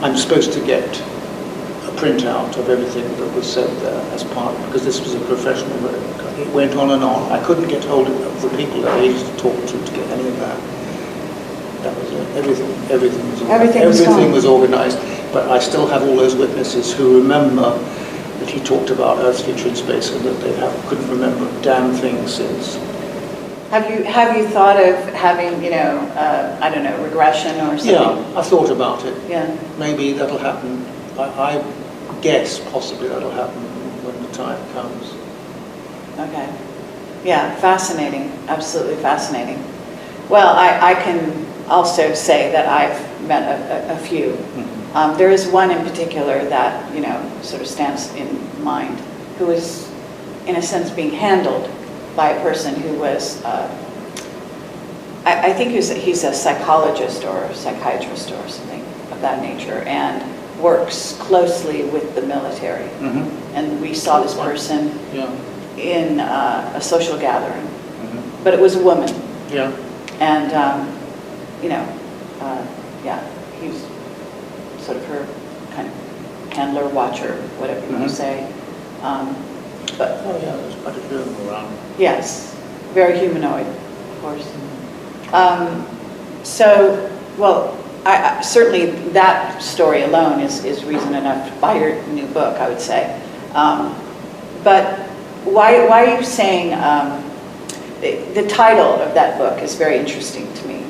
I'm supposed to get a printout of everything that was said there as part, because this was a professional work. It went on and on. I couldn't get hold of the people that I used to talk to get any of that. That was it. Everything was organized, but I still have all those witnesses who remember that he talked about Earth's future in space, and that they couldn't remember a damn thing since.
Have you thought of having, I don't know, regression or something?
Yeah, I thought about it.
Yeah.
Maybe that'll happen. I guess possibly that'll happen when the time comes.
Okay. Yeah, fascinating. Absolutely fascinating. Well, I can also say that I've met a few. Mm-hmm. There is one in particular that, sort of stands in mind, who is, in a sense, being handled by a person who was I think he's a psychologist or a psychiatrist or something of that nature, and works closely with the military. And we saw this person in a social gathering, but it was a woman.
Yeah.
And, you know, yeah, he was sort of her kind of handler, watcher, whatever you want to say. But
oh yeah, there's quite a few of them around.
Yes, very humanoid, of course. So, well, I certainly that story alone is reason enough to buy your new book, I would say. But why are you saying the title of that book is very interesting to me?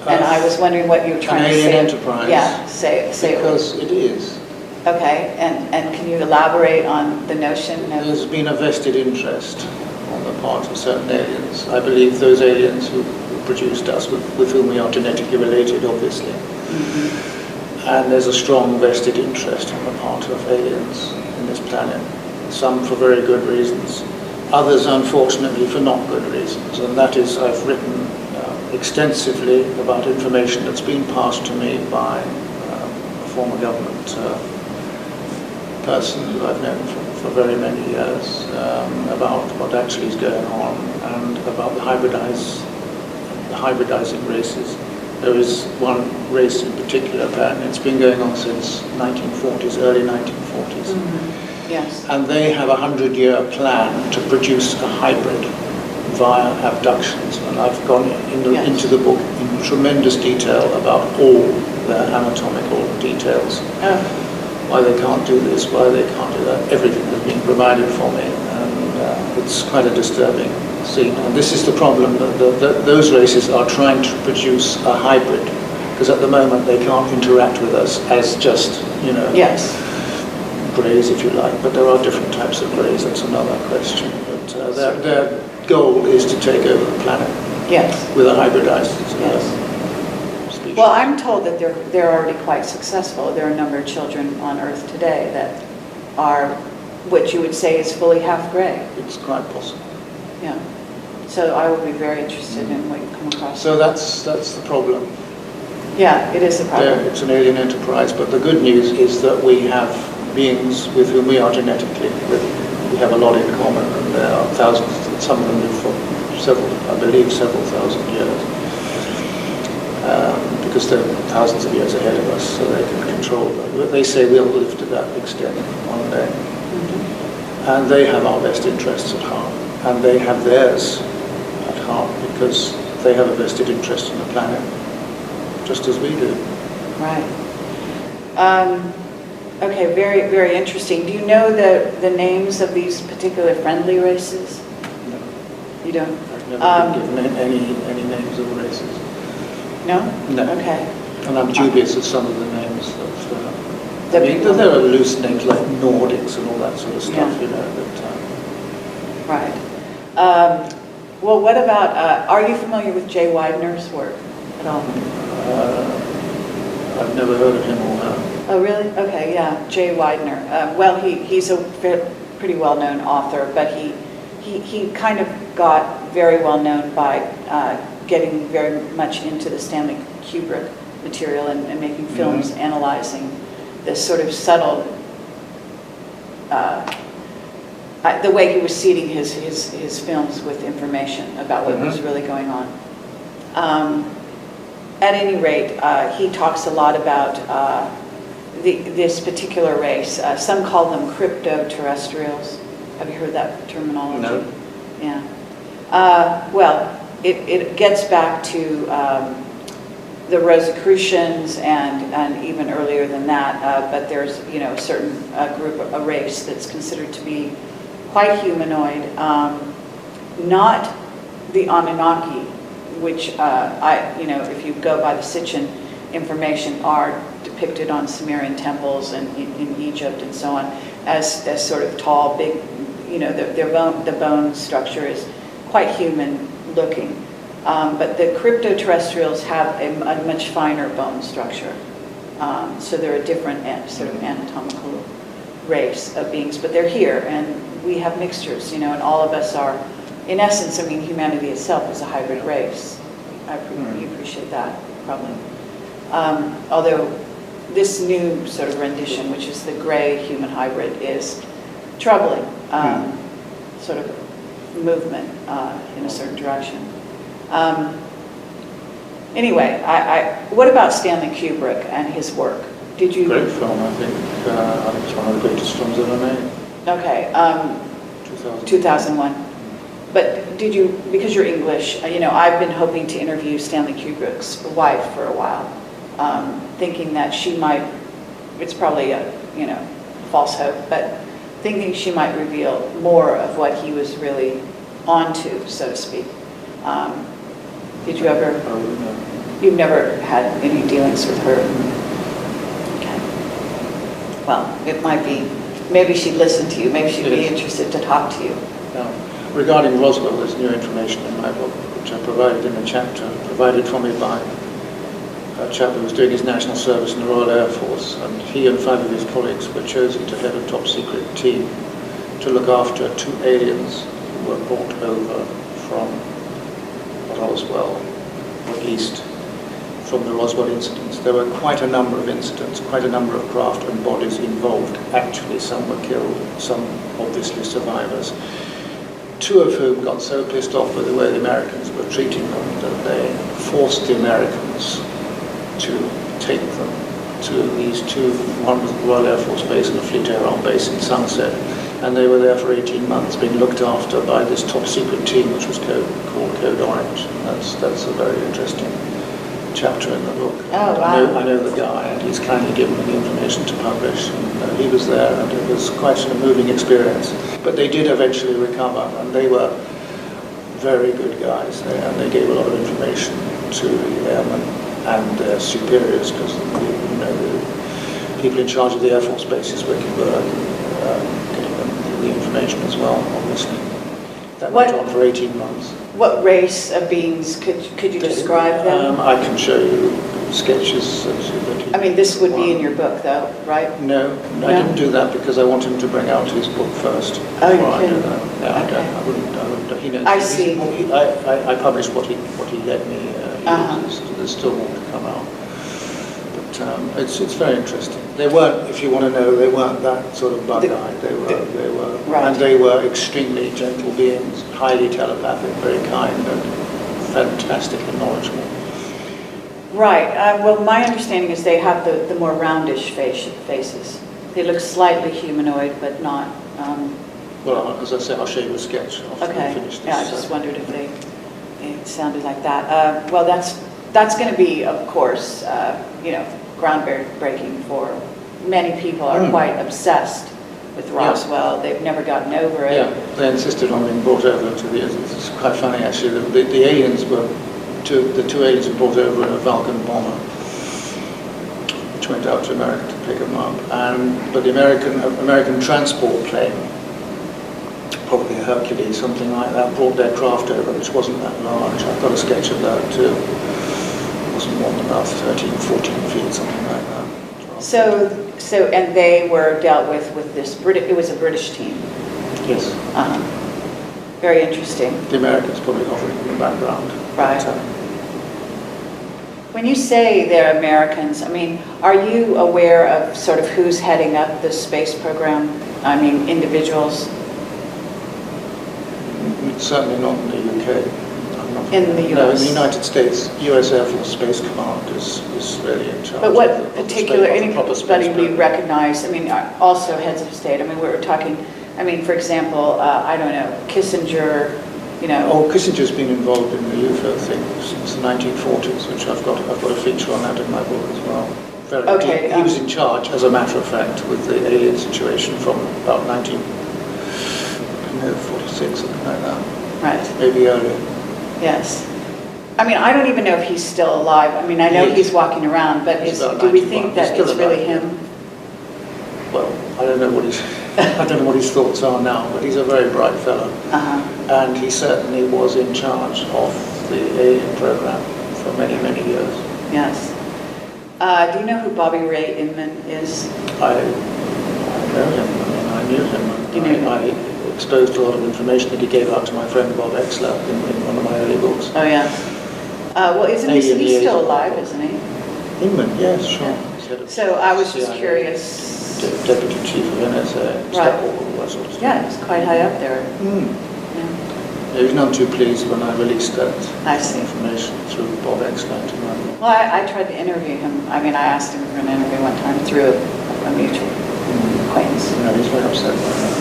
And I was wondering what you were trying to say.
Alien Enterprise.
Yeah, say
because it is.
Okay, and can you elaborate on the notion of...
There's been a vested interest on the part of certain aliens. I believe those aliens who produced us, with whom we are genetically related, obviously. And there's a strong vested interest on the part of aliens in this planet. Some for very good reasons, others unfortunately for not good reasons. And that is, I've written extensively about information that's been passed to me by a former government person who I've known for very many years, about what actually is going on and about the hybridizing races. There is one race in particular, apparently it's been going on since 1940s, early 1940s.
Yes.
And they have a 100-year plan to produce a hybrid via abductions. And I've gone into the book in tremendous detail about all their anatomical details. Why they can't do this, why they can't do that. Everything has been provided for me, and it's quite a disturbing scene. And this is the problem, that those races are trying to produce a hybrid, because at the moment they can't interact with us as just, you know, greys, if you like. But there are different types of greys, that's another question. But their goal is to take over the planet with a hybridized species.
Well, I'm told that they're already quite successful. There are a number of children on Earth today that are what you would say is fully half gray.
It's quite possible.
Yeah. So I would be very interested in what you come across.
So that's the problem.
Yeah, it is a problem.
It's an alien enterprise, but the good news is that we have beings with whom we are genetically, we have a lot in common, and there are thousands, some of them live for several thousand years. Because they're thousands of years ahead of us, so they can control them. They say we'll live to that extent one day. And they have our best interests at heart, and they have theirs at heart, because they have a vested interest in the planet, just as we do.
Right. Okay, very, very interesting. Do you know the names of these particular friendly races?
No.
You don't?
I've never been given any names of races.
No?
No.
Okay.
And I'm dubious of some of the names of... I mean, there are loose names like Nordics and all that sort of stuff, you know. But,
right. Well, what about... are you familiar with Jay Widener's work at all?
I've never heard of him or her.
Oh, really? Okay, yeah. Jay Widener. Well, he's a pretty well-known author, but he kind of got very well-known by getting very much into the Stanley Kubrick material and making films analyzing this sort of subtle, the way he was seeding his films with information about what was really going on. At any rate, he talks a lot about this particular race. Some call them crypto-terrestrials. Have you heard that terminology?
No.
Yeah. Well, it gets back to the Rosicrucians and even earlier than that. But there's a certain a race that's considered to be quite humanoid. Not the Anunnaki, which if you go by the Sitchin information, are depicted on Sumerian temples and in Egypt and so on as sort of tall, big. The bone structure is quite human looking, but the crypto-terrestrials have a much finer bone structure. So they're a different sort of anatomical race of beings, but they're here, and we have mixtures, and all of us are, in essence, I mean, humanity itself is a hybrid race. You appreciate that, probably. Although this new sort of rendition, which is the gray human hybrid, is troubling, sort of movement in a certain direction. Anyway, what about Stanley Kubrick and his work? Did you?
Great film, I think. I think it's one of the greatest films ever made.
Okay. 2001. But did you, because you're English, you know, I've been hoping to interview Stanley Kubrick's wife for a while, thinking that she might, it's probably a, you know, false hope, but thinking she might reveal more of what he was really onto, so to speak. Did you ever?
Oh, no.
You've never had any dealings with her? Okay. Well, it might be, maybe she'd listen to you, maybe she'd be interested to talk to you.
No. Regarding Roswell, there's new information in my book, which I provided in a chapter, provided for me by a chap who was doing his national service in the Royal Air Force, and he and 5 of his colleagues were chosen to head a top-secret team to look after 2 aliens who were brought over from Roswell, or at least from the Roswell incidents. There were quite a number of incidents, quite a number of craft and bodies involved. Actually, some were killed, some obviously survivors. 2 of whom got so pissed off with the way the Americans were treating them that they forced the Americans to take them to these 2, one was the Royal Air Force Base and the Fleet Air Arm Base in Sunset, and they were there for 18 months being looked after by this top secret team which was called Code Orange. That's a very interesting chapter in the book.
Oh, wow.
I know the guy, and he's kindly given me the information to publish. And, he was there, and it was quite a moving experience. But they did eventually recover, and they were very good guys there, and they gave a lot of information to the airmen and their superiors, because the people in charge of the Air Force bases were getting them the information as well, obviously. That went on for 18 months.
What race of beings could you describe them?
I can show you sketches. That
I mean, this would be in your book, though, right?
No, I didn't do that because I want him to bring out his book first.
Oh, you couldn't?
No,
okay.
I wouldn't. He knows.
I see.
I published what he let me. There's still more to come out. But it's very interesting. They weren't, if you want to know, they weren't that sort of bug-eyed. They were,
right.
And they were extremely gentle beings, highly telepathic, very kind, and fantastically knowledgeable.
Right. Well, my understanding is they have the more roundish faces. They look slightly humanoid, but not.
Well, as I say, I'll show you a sketch after we finish this.
Yeah, I just wondered if it sounded like that. Well, that's going to be, of course, groundbreaking for many people. Are quite obsessed with Roswell. Yeah. They've never gotten over it.
Yeah, they insisted on being brought over to the. It's quite funny actually. The aliens were. The 2 aliens were brought over in a Falcon bomber, which went out to America to pick them up. But the American transport plane, probably a Hercules, something like that, brought their craft over, which wasn't that large. I've got a sketch of that too. It wasn't more than about 13, 14 feet, something like that.
So, and they were dealt with this it was a British team.
Yes.
Very interesting.
The Americans probably hovering in the background.
Right. When you say they're Americans, I mean, are you aware of sort of who's heading up the space program? I mean, individuals?
Certainly not in the UK.
In the US?
No, in the United States, US Air Force Space Command is really in charge.
But what particular, anybody we recognize, I mean, also heads of state, I mean, we were talking, I mean, for example, I don't know, Kissinger,
Kissinger's been involved in the UFO thing since the 1940s, which I've got a feature on that in my book as well.
Okay.
He was in charge, as a matter of fact, with the alien situation from about 1946, something like that.
Right.
Maybe earlier.
Yes. I mean, I don't even know if he's still alive. I mean, I know he's walking around, but do we think that it's really him?
Well, I don't know what his thoughts are now, but he's a very bright fellow. And he certainly was in charge of the alien program for many, many years.
Yes. Do you know who Bobby Ray Inman is?
I know him. I mean, I knew him.
You knew him?
I exposed a lot of information that he gave out to my friend Bob Exler in one of my early books.
Oh, yeah. Well, isn't he, he's still alive, isn't he?
Inman, yes, sure.
Yeah. So I was just curious.
Deputy Chief of NSA,
right.
all that sort of stuff.
Yeah, he's quite high up there.
Mm.
Yeah.
He was not too pleased when I released that
information
through Bob Exler to my book.
Well, I tried to interview him. I mean, I asked him for an interview one time through a mutual acquaintance.
No, he's very upset by that.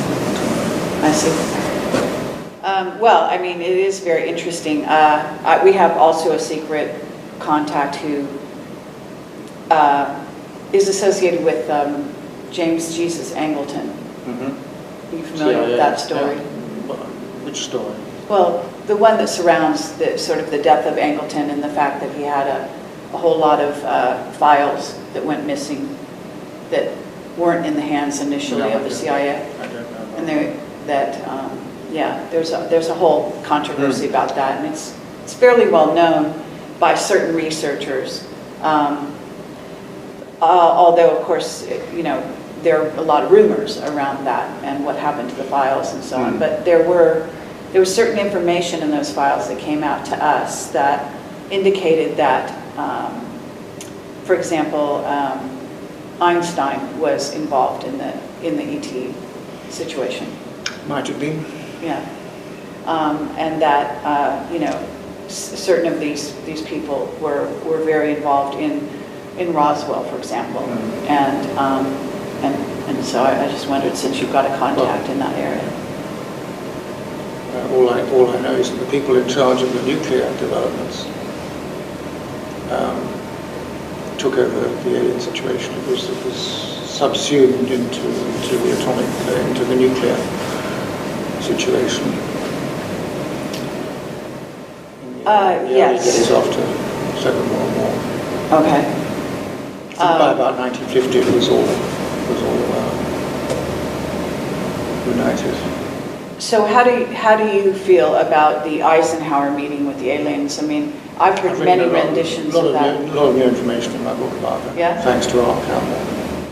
I see. Well, I mean, it is very interesting. We have also a secret contact who is associated with James Jesus Angleton.
Mm-hmm.
Are you familiar with that story?
Yeah. Which story?
Well, the one that surrounds the sort of the death of Angleton and the fact that he had a whole lot of files that went missing that weren't in the hands initially of the CIA.
I don't know.
And there's a whole controversy about that, and it's fairly well known by certain researchers. Although, of course, you know, there are a lot of rumors around that and what happened to the files and so on. But there was certain information in those files that came out to us that indicated that, for example, Einstein was involved in the ET situation.
Might have been.
Yeah, and that you know, certain of these people were very involved in Roswell, for example, and so I just wondered, since you've got a contact in that area.
All I know is that the people in charge of the nuclear developments took over the alien situation. It was subsumed into the atomic, into the nuclear situation.
Yes.
Days after Second World War.
Okay.
I think by about 1950 it was all united.
So how do you feel about the Eisenhower meeting with the aliens? I mean, I've heard many renditions of that.
A lot of new information in my book about that.
Yeah?
Thanks to Art Campbell.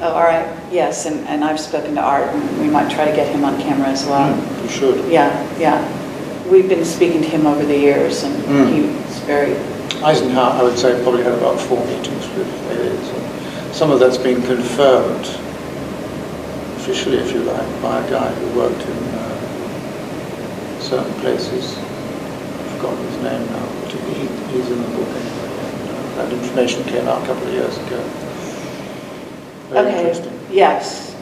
Oh, all right. Yes, and I've spoken to Art, and we might try to get him on camera as well.
You should.
Yeah. We've been speaking to him over the years, and he's very...
Eisenhower, I would say, probably had about 4 meetings with aliens. Some of that's been confirmed, officially, if you like, by a guy who worked in certain places. I've forgotten his name now, but he's in the book anyway. And, that information came out a couple of years ago. Very interesting.
Yes.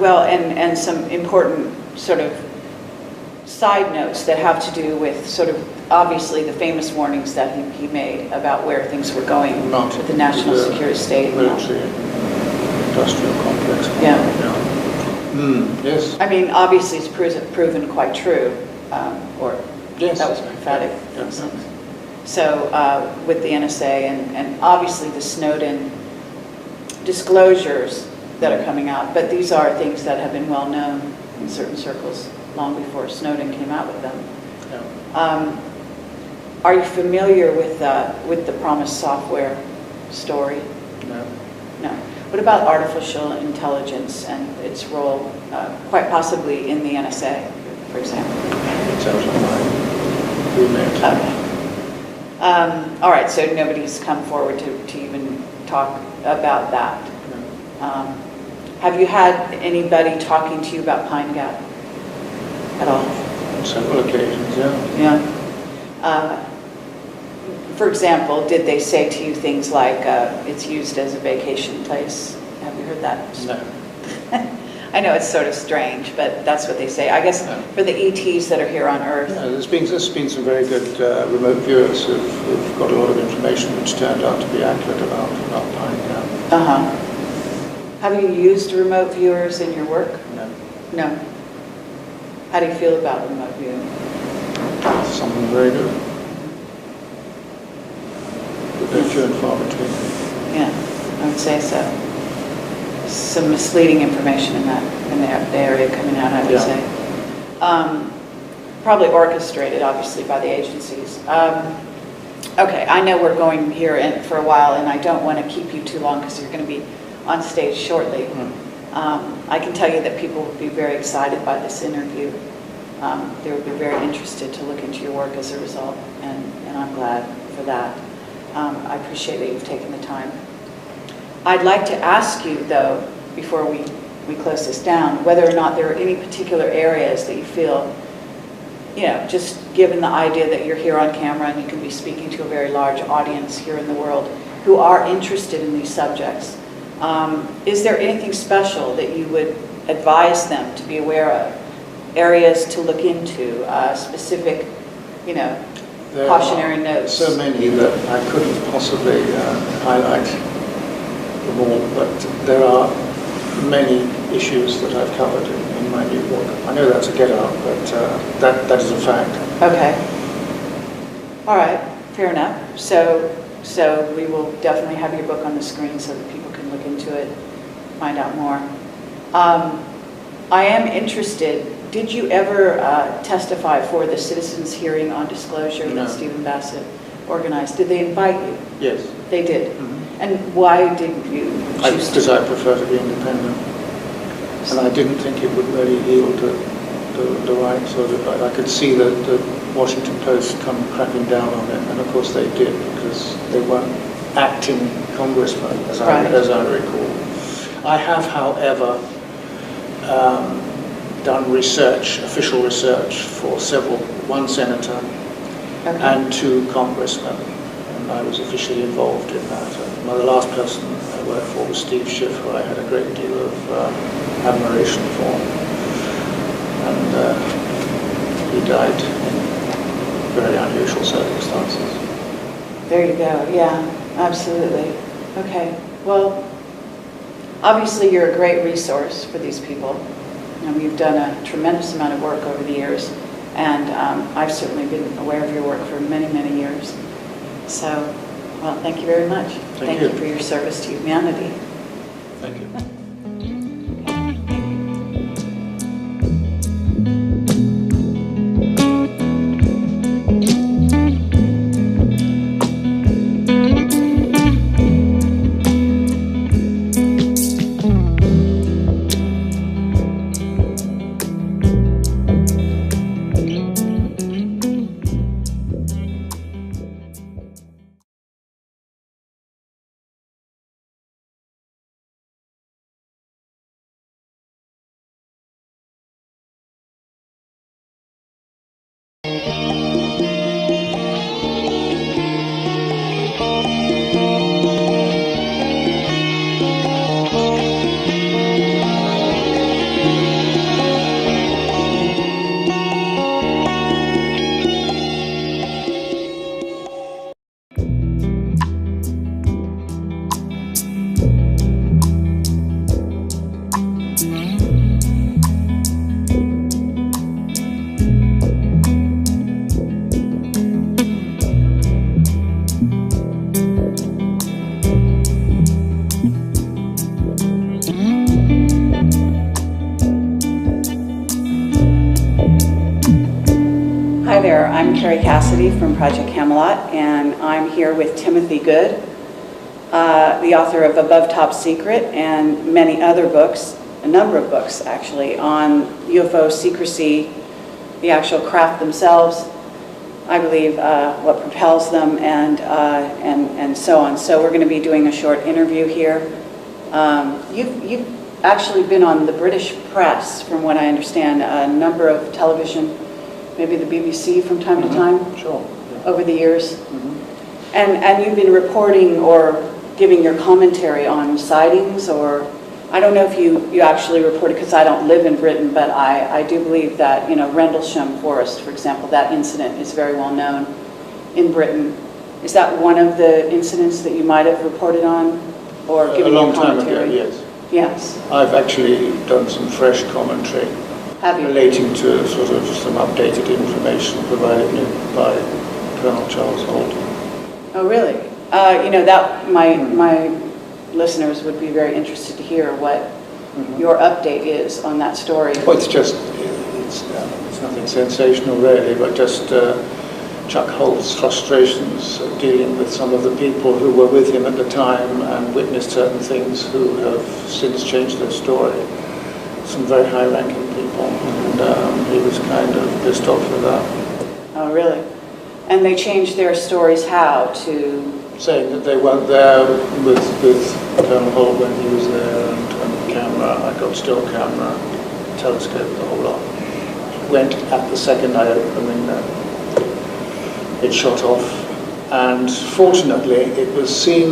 Well, and some important sort of side notes that have to do with sort of, obviously, the famous warnings that he made about where things were going with the national security state.
Military industrial complex.
Yeah.
Yes.
I mean, obviously, it's proven quite true, or
yes.
That was prophetic.
Yes.
So with the NSA and obviously the Snowden disclosures that are coming out, but these are things that have been well known in certain circles long before Snowden came out with them.
Yeah.
Are you familiar with the Promise software story?
No.
No. What about artificial intelligence and its role, quite possibly in the NSA, for example?
It's out of my remit.
Okay. All right, so nobody's come forward to even talk about that.
No.
Have you had anybody talking to you about Pine Gap at all?
On several occasions, yeah.
Yeah. For example, did they say to you things like, it's used as a vacation place? Have you heard that?
No.
I know it's sort of strange, but that's what they say. I guess for the ETs that are here on Earth.
Yeah, there's been some very good remote viewers who've got a lot of information which turned out to be accurate about Pine Gap.
Uh-huh. Have you used remote viewers in your work?
No.
No. How do you feel about remote viewing?
Something very good. But they're few and far between.
Yeah, I would say so. Some misleading information in the area coming out, I would say. Probably orchestrated, obviously, by the agencies. Okay, I know we're going here for a while, and I don't want to keep you too long because you're going to be on stage shortly. I can tell you that people would be very excited by this interview. They would be very interested to look into your work as a result, and I'm glad for that. I appreciate that you've taken the time. I'd like to ask you, though, before we close this down, whether or not there are any particular areas that you feel, just given the idea that you're here on camera and you can be speaking to a very large audience here in the world who are interested in these subjects, is there anything special that you would advise them to be aware of? Areas to look into, specific, cautionary notes?
So many that I couldn't possibly highlight them all, but there are many issues that I've covered in my new book. I know that's a get-out, but that is a fact.
Okay. All right. Fair enough. So we will definitely have your book on the screen so that people can look into it, find out more. I am interested. Did you ever testify for the citizens' hearing on disclosure that Stephen Bassett organized? Did they invite you?
Yes.
They did. And why didn't you choose to?
Because I prefer to be independent. And I didn't think it would really yield to the right sort of... I could see that the Washington Post come cracking down on it, and of course they did, because they weren't acting congressmen, as I recall. I have, however, done research, official research, for one senator and 2 congressmen, and I was officially involved in that. The last person I worked for was Steve Schiff, who I had a great deal of admiration for, and he died in very unusual circumstances.
There you go. Yeah, absolutely. Okay. Well, obviously you're a great resource for these people. You've done a tremendous amount of work over the years, and I've certainly been aware of your work for many, many years. So, well, thank you very much. Thank you for your service to humanity.
Thank you.
Hi there, I'm Carrie Cassidy from Project Camelot, and I'm here with Timothy Good, the author of Above Top Secret and many other books, a number of books actually, on UFO secrecy, the actual craft themselves, I believe, what propels them, and so on. So we're going to be doing a short interview here. You've actually been on the British press, from what I understand, a number of television, maybe the BBC from time to time?
Sure. Yeah.
Over the years? And you've been reporting or giving your commentary on sightings, or I don't know if you actually reported, because I don't live in Britain, but I do believe that, Rendlesham Forest, for example, that incident is very well known in Britain. Is that one of the incidents that you might have reported on or given your commentary?
A long time ago, yes.
Yes.
I've actually done some fresh commentary relating to sort of some updated information provided me by Colonel Charles Holt.
Oh, really? That my listeners would be very interested to hear what your update is on that story.
Well, it's nothing sensational really, but just Chuck Holt's frustrations dealing with some of the people who were with him at the time and witnessed certain things who have since changed their story. Some very high-ranking people, and he was kind of pissed off with that.
Oh, really? And they changed their stories how? To
saying that they weren't there with Colonel Holt when he was there, and the camera, I got still camera, telescope, the whole lot. Went at the second I opened the window. It shot off, and fortunately it was seen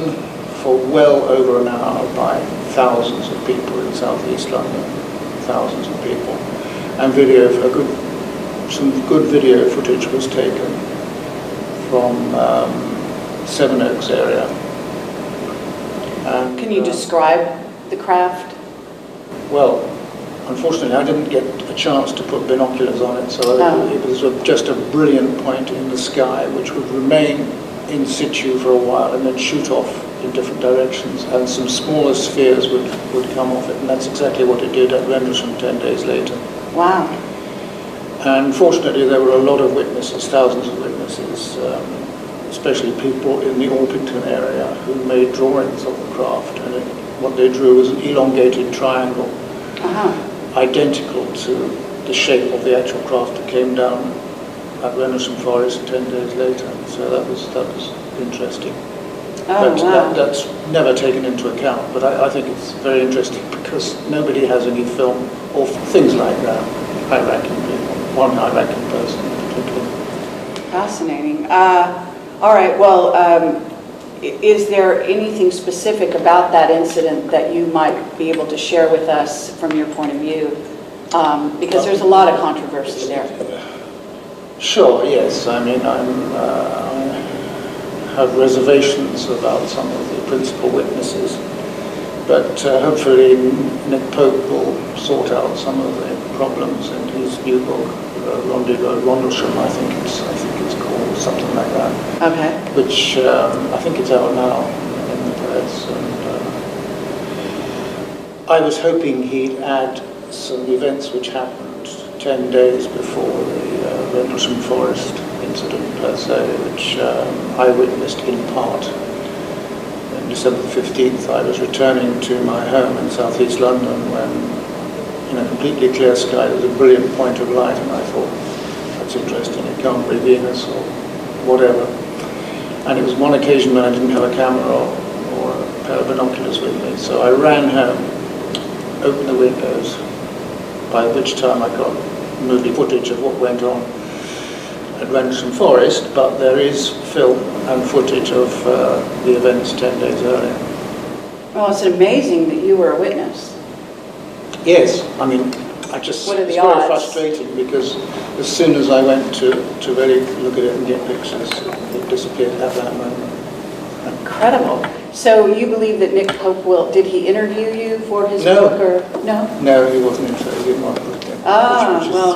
for well over an hour by thousands of people in southeast London, thousands of people, and some good video footage was taken from Sevenoaks area. And,
can you describe the craft?
Well, unfortunately, I didn't get a chance to put binoculars on it, so it was just a brilliant point in the sky, which would remain in situ for a while and then shoot off in different directions, and some smaller spheres would come off it, and that's exactly what it did at Rendlesham 10 days later.
Wow.
And fortunately, there were a lot of witnesses, thousands of witnesses, especially people in the Orpington area who made drawings of the craft, and what they drew was an elongated triangle. Identical to the shape of the actual craft that came down at Rendlesham Forest 10 days later. So that was interesting.
Oh,
but
wow.
That's never taken into account. But I think it's very interesting because nobody has any film of things like that. High-ranking people, one high-ranking person in particular.
Fascinating. All right. Well, is there anything specific about that incident that you might be able to share with us from your point of view? Because there's a lot of controversy there.
Sure, yes. I mean, I have reservations about some of the principal witnesses, but hopefully Nick Pope will sort out some of the problems in his new book, Rendlesham, I think it's called, something like that.
Okay.
Which I think it's out now in the press. And I was hoping he'd add some events which happened 10 days before the Rendlesham Forest incident per se, which I witnessed in part. On December the 15th, I was returning to my home in southeast London when, in a completely clear sky, there was a brilliant point of light, and I thought, that's interesting, it can't be Venus or whatever. And it was one occasion when I didn't have a camera or a pair of binoculars with me, so I ran home, opened the windows, by which time I got movie footage of what went on at Rendlesham Forest, but there is film and footage of the events 10 days earlier.
Well, it's amazing that you were a witness.
Yes, I mean, it's
very
frustrating because as soon as I went to really look at it and get pictures, it disappeared at that moment.
Incredible. So you believe that Nick Pope did he interview you for his book or no?
No, he wasn't interested. He didn't want to put it in.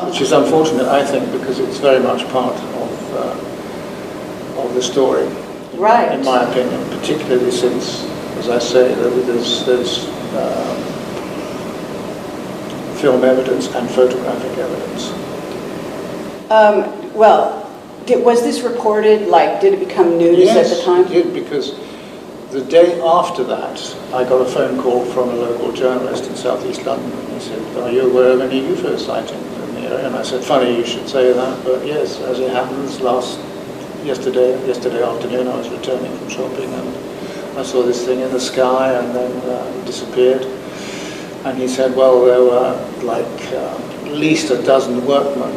Which is unfortunate, I think, because it's very much part of the story.
Right.
In my opinion, particularly since, as I say, there's film evidence and photographic evidence.
Was this reported, did it become news at the time?
Yes, it did, because the day after that, I got a phone call from a local journalist in southeast London. He said, are you aware of any UFO sightings in the area? And I said, funny you should say that, but yes, as it happens, yesterday afternoon I was returning from shopping and I saw this thing in the sky and then it disappeared. And he said, well, there were at least a dozen workmen